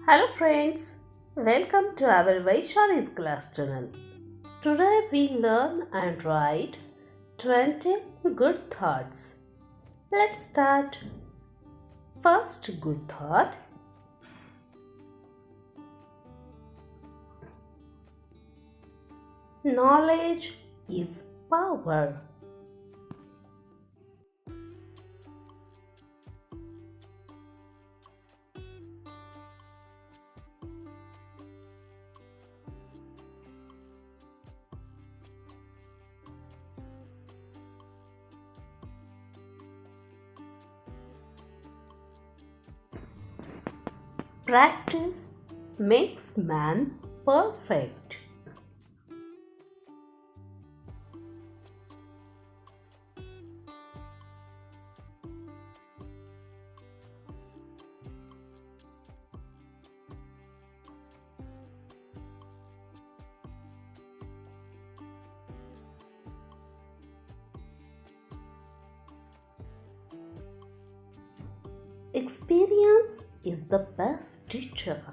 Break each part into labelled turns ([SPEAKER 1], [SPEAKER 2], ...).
[SPEAKER 1] Hello friends, welcome to our Vaishali's class channel. Today we learn and write 20 good thoughts. Let's start. First good thought. Knowledge is power. Practice makes man perfect. Experience is the best teacher.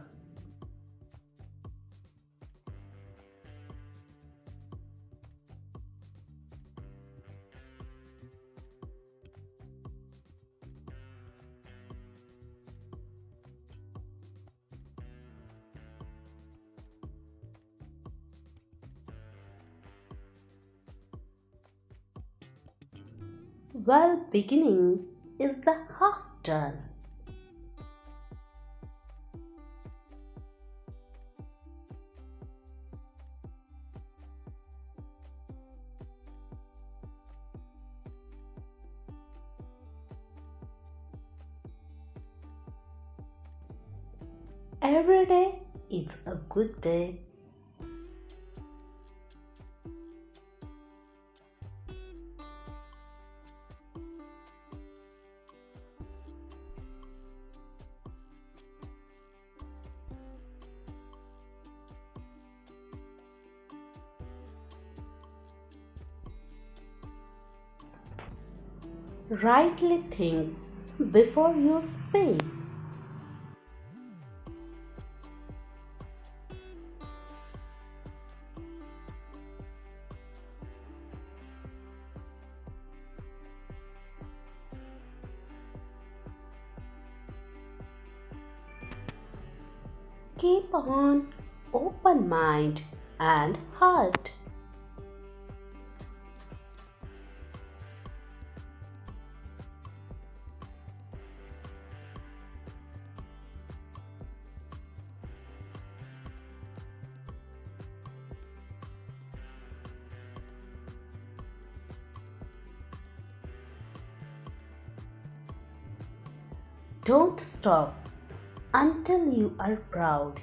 [SPEAKER 1] Well, beginning is the half done. Every day it's a good day. Rightly think before you speak. Keep on open mind and heart. Don't stop until you are proud.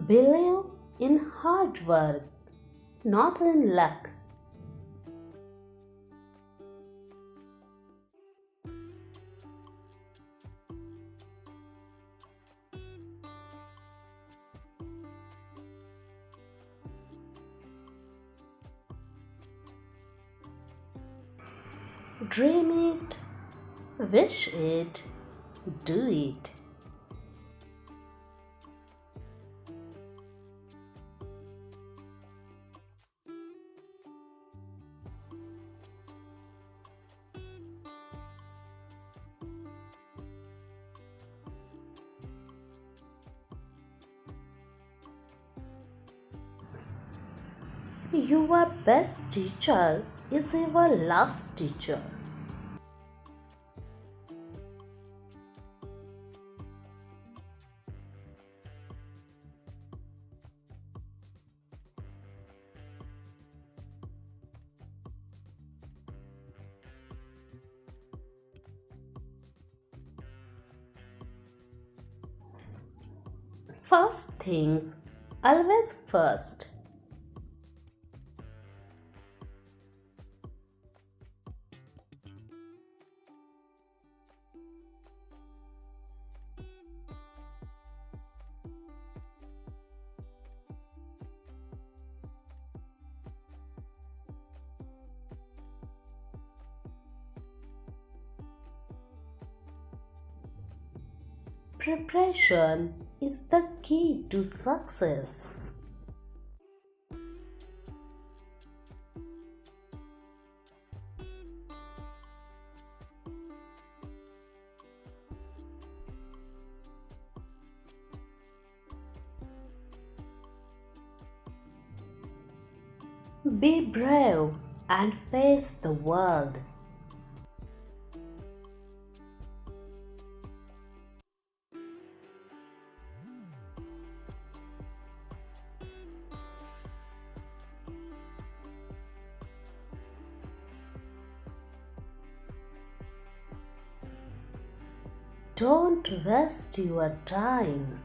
[SPEAKER 1] Believe in hard work, not in luck. Dream it, wish it, do it. Your best teacher is your last teacher. First things always first. Preparation is the key to success. Be brave and face the world. Don't waste your time.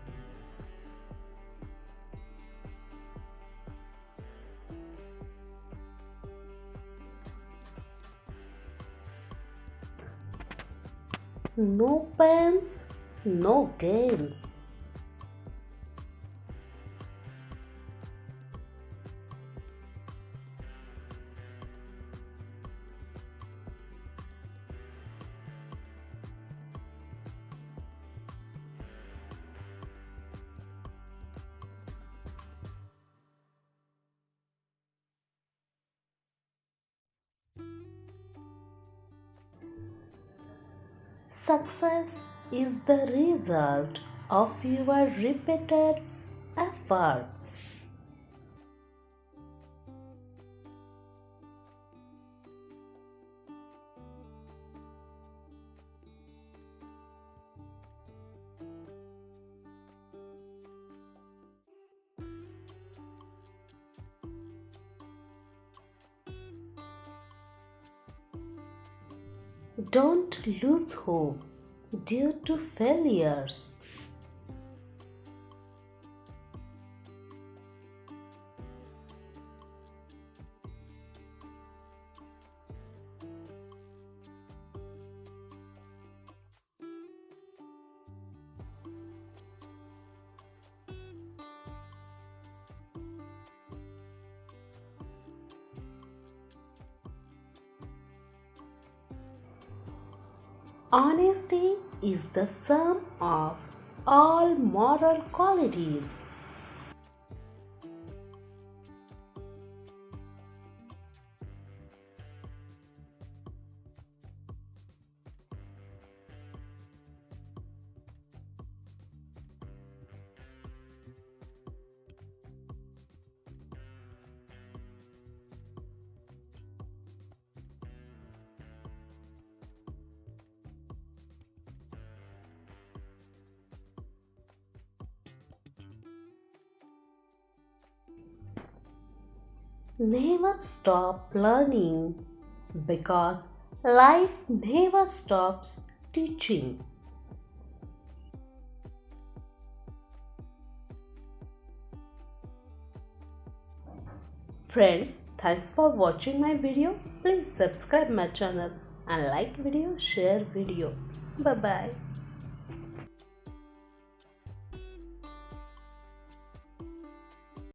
[SPEAKER 1] No pains, no gains. Success is the result of your repeated efforts. Don't lose hope due to failures. Honesty is the sum of all moral qualities. Never stop learning because life never stops teaching. Friends, thanks for watching my video. Please subscribe my channel and like video, share video. Bye bye.